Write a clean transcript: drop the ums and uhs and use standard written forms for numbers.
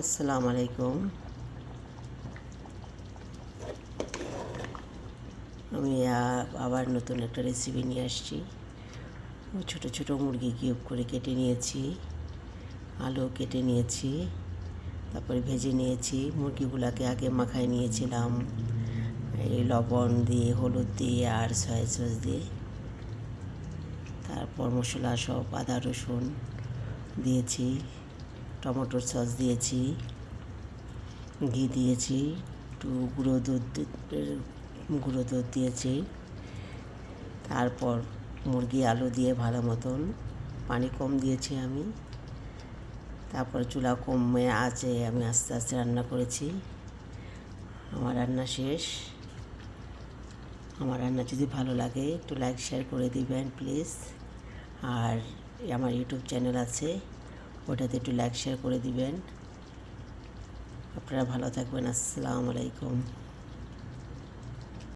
আসসালামু আলাইকুম। আমি আবার নতুন একটা রেসিপি নিয়ে আসছি। ছোট ছোট মুরগি কিউব করে কেটে নিয়েছি, আলু কেটে নিয়েছি, তারপরে ভেজে নিয়েছি। মুরগিগুলোকে আগে মাখায় নিয়েছিলাম এই লবণ দিয়ে, হলুদ দিয়ে আর সয়া সস দিয়ে। তারপর মশলা সব আদা রসুন দিয়েছি, টমেটোর সস দিয়েছি, ঘি দিয়েছি, একটু গুঁড়ো দুধ দিয়েছি। তারপর মুরগি আলু দিয়ে ভালো মতন পানি কম দিয়েছি আমি। তারপর চুলা কমে আছে, আমি আস্তে আস্তে রান্না করেছি। আমার রান্না শেষ। আমার রান্না যদি ভালো লাগে একটু লাইক শেয়ার করে দিবেন প্লিজ। আর আমার ইউটিউব চ্যানেল আছে, ওটাতে একটু লাইক শেয়ার করে দিবেন। আপনারা ভালো থাকবেন। আসসালামু আলাইকুম।